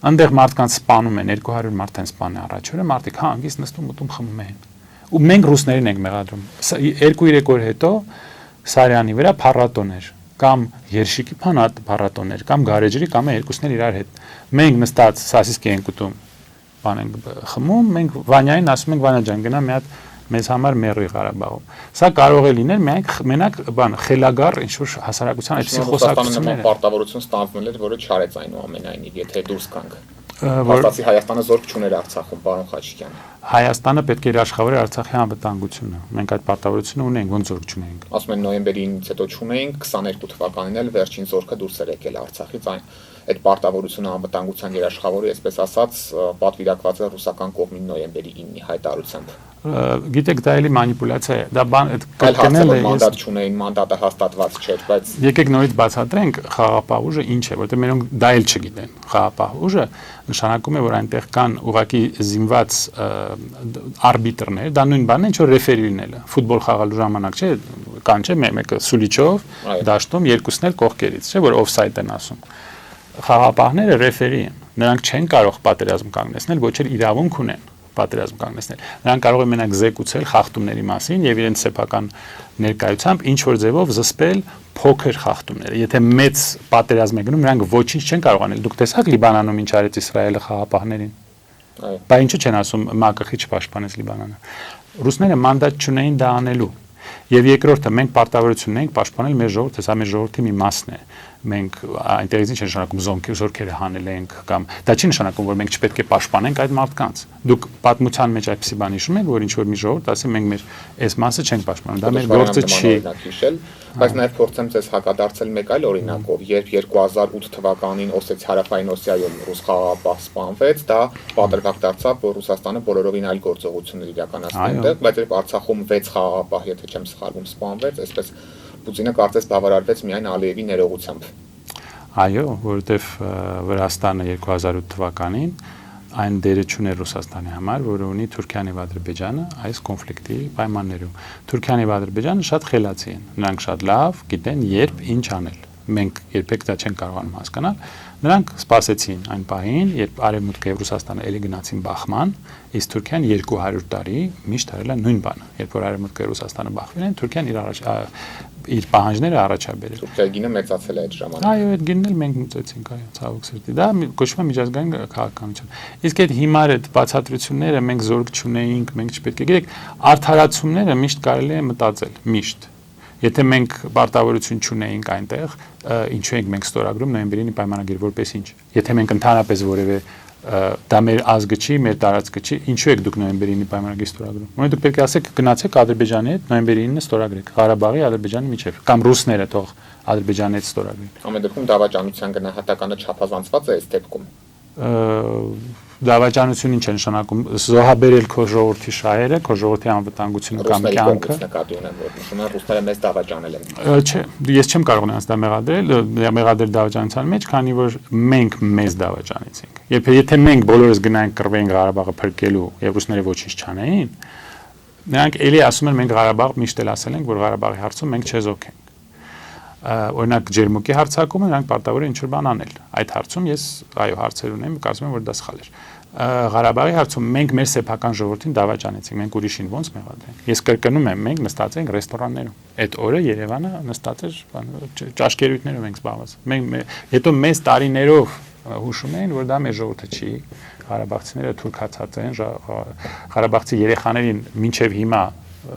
Այնտեղ մարդկանց սպանում են, 200 մարդ են սպանել առաջ օրը, մարդիկ հանգիստ նստում ուտում խմում են։ Ու մենք ռուսներին ենք մեղադրում։ 2-3 օր հետո Սարյանի վրա փառատոն էր կամ Երշիկի փառատոներ, կամ Գարեջրի, կամ երկուսներ իրար հետ։ Մենք նստած սասիսկի ենք ուտում, բան ենք խմում, մենք Վանյային ասում ենք Վանյա ջան, գնա մի հատ մեզ համար մեռի Ղարաբաղում։ Սա կարող է լինել մենակ խելագար ինչ-որ հասարակության այդպիսի խոսակցություններ։ Պարտավորություն ստանձնել էր, որը չարեց այնուամենայնիվ, եթե դուրս գանք։ Փաստացի Հայաստանը զորք չուներ Արցախում, պարոն Խաչիկյան։ Հայաստանը պետք է իր աշխատավորի Արցախի անվտանգությունը։ Մենք այդ պարտավորությունը ունենք, ոնց զորք չունենք։ Ասում են նոյեմբերի 9-ից հետո չունենք, 22 թվականին էլ վերջին զորքը դուրս էր եկել Արցախից, այդ պարտավորությունը անվտանգության երաշխավորի, այսպես ասած, պատվիրակված է ռուսական կողմի նոյեմբերի 9-ի հայտարարությամբ։ Գիտեք, դա էլի մանիպուլյացիա է, դա բան այդ կրկնել է, մանդատ չունեին, մանդատը հաստատված չէր, բայց եկեք նորից բացատրենք խաղաղապահ ուժը ինչ է, որտեղ մերոնք դա էլ չգիտեն։ Խաղաղապահ ուժը նշանակում է, որ այնտեղ կան ուղղակի զինված արբիտրներ, դա նույն բանն է, ինչ որ ռեֆերի լինելը։ Ֆուտբոլ խաղալու ժամանակ չէ, կան չէ, մեկը սուլիչով, դաշտում, երկուսն էլ կողքերից, չէ, որ օֆսայդ են ասում։ Խաղաղապահները ռեֆերի են, նրանք չեն կարող պատերազմ կանգնեցնել, ոչ էլ իրավունք ունեն պատերազմ կանգնեցնել։ Նրանք կարող են մենակ զեկուցել խախտումների մասին եւ իրենց սեփական ներկայությամբ ինչ որ ձևով զսպել փոքր խախտումները։ Եթե մեծ պատերազմ է գնում, նրանք ոչինչ չեն կարող անել։ Դուք տեսաք Լիբանանում ինչ արեց Իսրայելը խաղաղապահներին։ Բայց ինչու չեն ասում ՄԱԿ-ը չպաշտպանեց Լիբանանը։ Ռուսները մանդատ չունեին դա անելու։ Եվ երկրորդը մենք պարտավորություն ունենք պաշտպանել մեր ժողովուրդը, սա մեր ժողովրդի մի մասն է։ Մենք այնտեղից ինչ նշանակում զորքերը հանել ենք կամ դա չի նշանակում որ մենք չպետք է պաշտպանենք այդ մարդկանց։ Դուք պատմության մեջ այդպիսի բան հիշում եք, որ ինչ որ մի ժողովուրդ ասի մենք մեր այս մասը չենք պաշտպանում, դա մեր գործը չի։ Բայց նաև փորձեմ ձեզ հակադարձել մեկ այլ օրինակով, երբ 2008 թվականին Հարավային Օսիայում ռուս խաղաղապահ սպանվեց, դա պատրվակ դարձավ, որ Ռուսաստանը բոլորովին այլ գործողություններ իրականացնի այնտեղ, բայց երբ Արցախում 6 խաղաղապահ, եթե չեմ սխալվում, սպանվեց, այսպես Պուտինը կարծես բավարարվեց միայն Ալիևի ներողությամբ։ Այո, որովհետև Վրաստանը 2008 թվականին այն դերը չուներ Ռուսաստանի համար, որը ունի Թուրքիան եւ Ադրբեջանը այս կոնֆլիկտի պայմաններում։ Թուրքիան եւ Ադրբեջանը շատ խելացի են, նրանք շատ լավ գիտեն երբ ինչ անել։ Մենք երբեք դա չենք կարողանում հասկանալ։ Նրանք սպասեցին այն պահին, երբ Արևմուտքը եւ Ռուսաստանը էլի գնացին բախման, իսկ Թուրքիան 200 տարի միշտ արել է նույն բանը։ Երբ որ Արևմուտքը եւ Ռուսաստանը բախվել են, Թուրքիան իր պահանջները առաջաբերել։ Թուրքիայի գինը մեծացել է այդ ժամանակ։ Այո, այդ գինն էլ մենք մուծեցինք, այո, ցավոք սրտի։ Դա կոչվում է միջազգային քաղաքականություն։ Իսկ այդ հիմար այդ բացատրությունները մենք զորք չունեինք, մենք չպետք է գիտեք, արդարացումները միշտ կարելի է մտածել, միշտ։ Եթե մենք պարտավորություն չունեինք այնտեղ, ինչու ենք մենք ստորագրում նոյեմբերին պայմանագիր որպես ինչ։ Եթե մենք ընդհանրապես որևէ դա մեր ազգը չի, մեր տարածքը չի, ինչու եք դուք նոյեմբերի 9-ի պայմանագիր ստորագրում։ Ուրեմն դուք պետք է ասեք գնացեք Ադրբեջանի հետ նոյեմբերի 9-ը ստորագրեք, Ղարաբաղի Ադրբեջանի միջև, կամ ռուսները թող Ադրբեջանի հետ ստորագրեն։ Ամեն դեպքում դավաճանության գնահատականը չափազանցված է այս դեպքում։ Դավաճանություն ինչ է նշանակում, զոհաբերել քո ժողովրդի շահերը, քո ժողովրդի անվտանգությունը կամ կյանքը։ Նկատի ունեմ, որ նշում են ռուսները մեզ դավաճանել են։ Չէ, ես չեմ կարող նրանց դա մեղադրել դավաճանության մեջ, քանի որ մենք մեզ դավաճանեցինք։ Եթե մենք բոլորս գնայինք կռվեինք Ղարաբաղը փրկելու եւ ռուսները ոչինչ չանեին, նրանք էլի ասում են մենք Ղարաբաղ միշտ էլ ասել ենք, որ Ղարաբաղի հարցում մենք չեզոք ենք։ Օրինակ ջերմուկի հարցակումը նրանք պարտավոր են ինչ-որ բան անել։ Այդ հարցում ես այո հարցեր ունեմ, կարծում եմ որ դա սխալ էր։ Ղարաբաղի հարցում մենք մեր սեփական ժողովրդին դավաճանեցինք, մենք ուրիշին ոնց մեղադրենք։ Ես կրկնում եմ, մենք նստած ենք ռեստորաններում։ Այդ օրը Երևանը նստած էր ճաշկերույթներով ենք զբաղված։ Մենք հետո մեզ տարիներով հուշում էին, որ դա մեր ժողովուրդը չի, ղարաբաղցիները թուրքացած են, ղարաբաղցի երեխաներին մինչև հիմա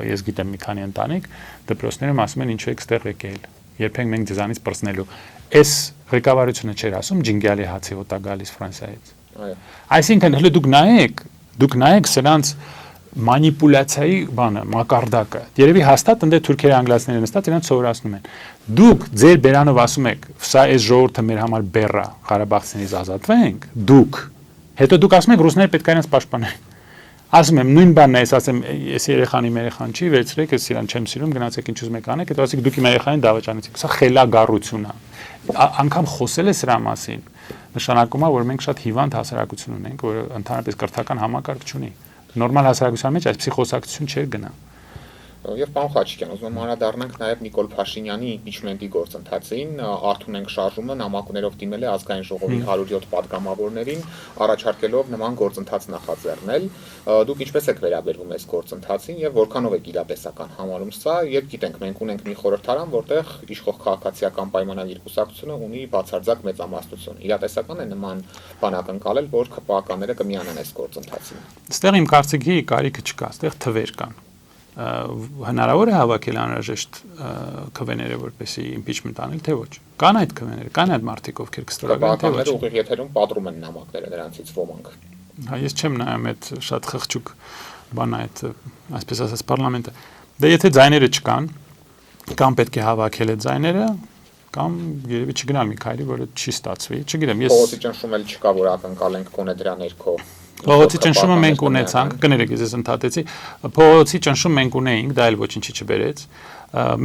ես գիտեմ մի քանի ընտանիք դպրոցներում ասում են ինչու եք ստեղ եկել։ Երբեք մենք ձեզանից պրծնելու։ Այս ղեկավարությունը չէր ասում ջինգյալի հացի հոտ է գալիս Ֆրանսիայից։ Այո։ Այսինքն հələ դուք նայեք սրանց մանիպուլյացիայի բանը, մակարդակը։ Երևի հաստատ ընդ թուրքերը անգլիացիները նստած իրենց սովորացնում են։ Դուք ձեր բերանով ասում եք, սա այս ժողովուրդը մեր համար բեռ է, Ղարաբաղցիներից ազատվենք, դուք։ Հետո դուք ասում եք ռուսները պետք է իրենց պաշտպանեն։ Ասում եմ նույն բանն է, ես ասեմ, ես երեխանի երեխան չի, վերցրեք, ես իրան չեմ սիրում, գնացեք ինչ ուզում եք անեք, հետո ասեք դուք իմ երեխային դավաճանեցիք։ Սա խելագարություն է։ Անկամ խոսել է սրա մասին, նշանակում է, որ մենք շատ հիվանդ հասարակություն ունենք, որը ընդհանրապես կրթական համակարգ չունի։ Նորմալ հասարակության մեջ այսպիսի խոսակցություն չէր գնա։ Եվ պարոն Խաչիկյան, ուզում եմ անդրադառնանք նաև Նիկոլ Փաշինյանի իմպիչմենտի գործընթացին, Արթունենք շարժումը նամակներով դիմել է ազգային ժողովի 107 պատգամավորներին, առաջարկելով նման գործընթաց նախաձեռնել։ Դուք ինչպես եք վերաբերվում այս գործընթացին եւ որքանով եք իրատեսական համարում սա, եւ գիտենք մենք ունենք մի խորհրդարան, որտեղ իշխող քաղաքացիական պայմանագիր կուսակցությունը ունի բացարձակ մեծամասնություն։ Իրատեսական է նման բան ակնկալել, որ ԿՊԱ-ականները կմիանան այս գործընթացին։ Այստեղ իմ կարծիքի կարիքը չկա, այստեղ թվեր կան։ Հնարավոր է հավաքել անհրաժեշտ քվեները, որպեսզի իմպիչմենտ անել, թե ոչ։ Կան այդ քվեները, կան այդ մարդիկ, ովքեր կստորագրեն, թե ոչ։ Կանները ուղիղ եթերում պատրում են նամակները նրանցից ոմանք։ Հա, ես չեմ նայում այդ շատ խղճուկ բան այդ, այսպես ասած, պարլամենտը։ Դե եթե ձայները չկան, կամ պետք է հավաքել այդ ձայները, կամ երևի չգնալ մի քայլի, որը չի ստացվի, չգիտեմ, ես Փողոցի ճնշում էլ չկա, որ ակնկալենք գոնե դրա ներքո։ Փողոցի ճնշումը մենք ունեցանք, կներեք, ես ընդհատեցի, փողոցի ճնշում մենք ունեինք, դա էլ ոչինչի չբերեց։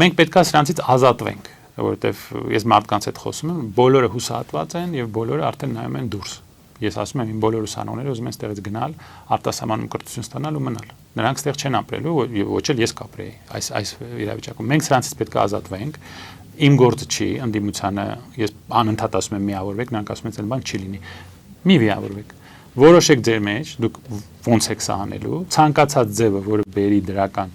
Մենք պետքա սրանցից ազատվենք, որովհետև ես մարդկանց հետ խոսում եմ, բոլորը հուսահատված են եւ բոլորը արդեն նայում են դուրս։ Ես ասում եմ, իմ բոլոր ուսանողները ուզում են ստեղից գնալ, արտասահմանում կրթություն ստանալ ու մնալ։ Նրանք ստեղ չեն ապրելու, ոչ էլ ես կապրեի այս իրավիճակում։ Մենք սրանցից պետք է ազատվենք։ Իմ գործը չի ընդդիմությանը, ես անընդհատ ասում եմ միավորվեք, նրանք ասում են այլ բան չի լինի։ Մի միավորվեք։ Որոշեք ձեր մեջ, դուք ոնց եք սա անելու, ցանկացած ձևը, որը բերի դրական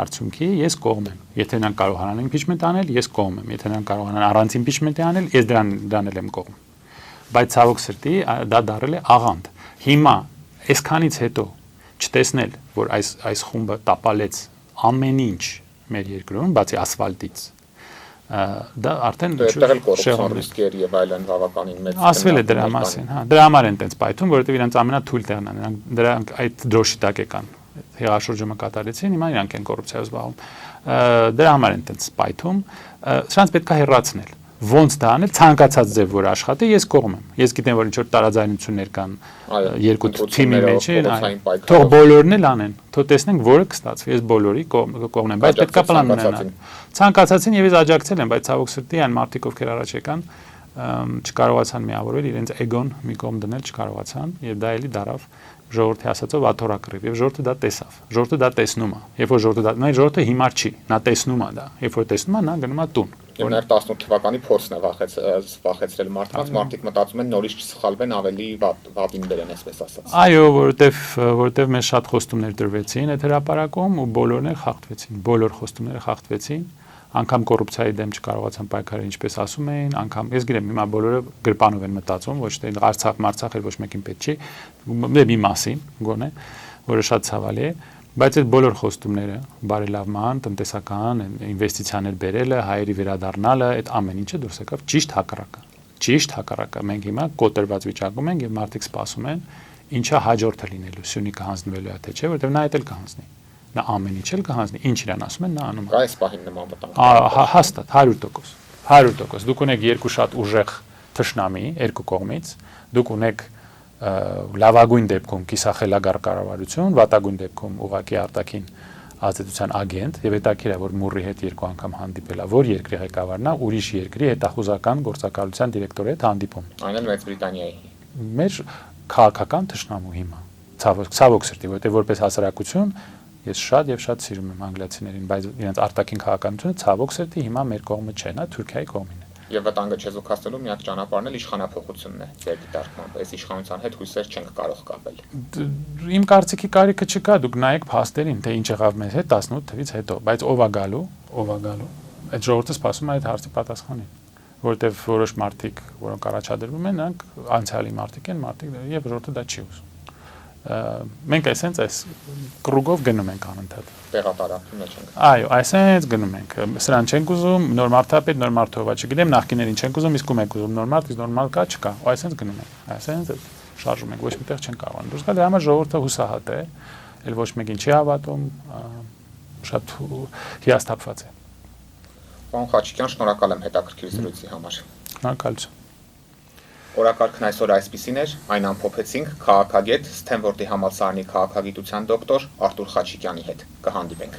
արդյունքի, ես կողմ եմ։ Եթե նրանք կարողանան իմպիչմենտ անել, ես կողմ եմ։ Եթե նրանք կարողանան առանց իմպիչմենտի անել, ես դրան եմ կողմ։ Բայց ցավոք սրտի դա դարել է աղանդ։ Հիմա այսքանից հետո չտեսնել, որ այս խումբը տապալեց ամեն ինչ մեր երկրում, բացի ասֆալտից, դա արդեն դեռ կոռուպցիոն ռիսկեր եւ այլն բավականին մեծ ասվել է դրա մասին, հա, դրա համար են տենց պայթում, որովհետեւ իրանց ամենաթույլ տեղն է, դրանք այդ դրոշի տակ եկան, հեղաշրջումը կատարեցին, հիմա իրանք են կոռուպցիայով զբաղվում, դրա համար են տենց պայթում, սրանց պետք է հեռացնել, ոնց դա անել, ցանկացած ձև որ աշխատի, ես կողմ եմ։ Ես գիտեմ, որ ինչ որ տարաձայնություններ կան երկու թիմի մեջ, թող բոլորն էլ անեն, թող տեսնենք որը կստացվի։ Ես բոլորի կողմ եմ, բայց պետք է պլան ունենալ։ Ցանկացածին եւ ես աջակցել եմ, բայց ցավոք սրտի այն մարդիկ, ովքեր առաջ եկան, չկարողացան միավորվել, իրենց էգոն մի կողմ դնել չկարողացան, եւ դա էլի դարավ ժողովրդի ասածով աթոռակռիվ, եւ ժողովուրդը դա տեսավ։ Ժողովուրդը դա տեսնում է։ Երբ որ ժողովուրդը դա, ժողովուրդը հիմար չի, նա տեսնում է դա։ Երբ որ տեսնում է, նա գնում է տուն։ Եվ նաև 18 թվականի փորձն է վախեցրել մարդկանց, մարդիկ մտածում են նորից չսխալվեն, ավելի վատին բերեն, այսպես ասած։ Այո, որովհետև մեզ շատ խոստումներ տրվեցին այդ հրապարակում ու բոլորն էլ խախտվեցին, բոլոր խոստումները խախտվեցին, անգամ կոռուպցիայի դեմ չկարողացան պայքարել, ինչպես ասում էին, անգամ ես գիտեմ, հիմա բոլորը գրպանով են մտածում, ոչ թե Արցախ էլ ոչ մեկին պետք չի, մի մասին, գոնե, որը շատ ցավալի է, բայց այդ բոլոր խոստումները, բարելավման, տնտեսական, ինվեստիցիաներ բերելը, հայերի վերադառնալը, այդ ամեն ինչը դուրս եկավ ճիշտ հակառակը։ Ճիշտ հակառակը։ Մենք հիմա կոտրված վիճակում ենք եւ մարդիկ սպասում են, ինչա հաջորդը լինելու, Սյունիքը հանձնվելու է թե չէ, որովհետեւ նա այդ էլ կհանձնի։ Նա ամեն ինչ էլ կհանձնի, ինչ իրան ասում են, նա անում է։ Այս պահին նման վտանգ։ Հաստատ 100%։ 100%։ Դուք ունեք երկու շատ ուժեղ թշնամի երկու կողմից, դուք ունեք լավագույն դեպքում կիսախելագար կառավարություն, վատագույն դեպքում ուղղակի արտաքին ազդեցության ագենտ եւ հետաքրքիր է որ Մուրի հետ երկու անգամ հանդիպել է, որ երկրի ղեկավարն է, ուրիշ երկրի հետախուզական գործակալության դիրեկտորի հետ հանդիպում։ Այն էլ Մեծ Բրիտանիայի։ Մեր քաղաքական թշնամու հիմա ցավոք սրտի, որտեղ որպես հասարակություն ես շատ եւ շատ սիրում եմ անգլիացիներին, բայց իրենց արտաքին քաղաքականությունը ցավոք սրտի հիմա մեր կողմը չէ, նա Թուրքիայի կողմն է։ Եվ վտանգը չեզոքացնելու միակ ճանապարհն էլ իշխանափոխությունն է, ձեր դիտարկմամբ, այս իշխանության հետ հույսեր չենք կարող կապել։ Իմ կարծիքի կարիքը չկա, դուք նայեք փաստերին, թե ինչ եղավ մեզ հետ 18 թվից հետո, բայց ով է գալու, այդ ժողովուրդը սպասում է այդ հարցի պատասխանին, որովհետև որոշ մարդիկ, որոնք առաջադրվում են, նրանք անցյալի մարդիկ են, եւ ժողովուրդը դա չի ուզում։ Մենք այս կրուգով գնում ենք անընդհատ։ Տեղատարածում մեջ ենք։ Այո, այսպես գնում ենք։ Սրան չենք ուզում, նոր մարդապետ, նոր մարդով, չգիտեմ, նախկիներին չենք ուզում, իսկ ում եք ուզում նոր մարդ, իսկ նոր մարդ կա, չկա։ Այսպես գնում ենք։ Այսպես շարժում ենք, ոչ միտեղ չենք կարողանում։ Դուրս գալ, դրա համար ժողովուրդը հուսահատ է, ել ոչ մեկին չի հավատում, շատ հիասթափված է։ Պարոն Խաչիկյան, շնորհակալ եմ հետաքրքիր զրույցի համար։ Շնորհակալություն։ Օրակարգն այսօր այսպիսին էր, այն ամփոփեցինք քաղաքագետ Սթենֆորդի համալսարանի քաղաքագիտության դոկտոր Արթուր Խաչիկյանի հետ։ Կհանդիպենք։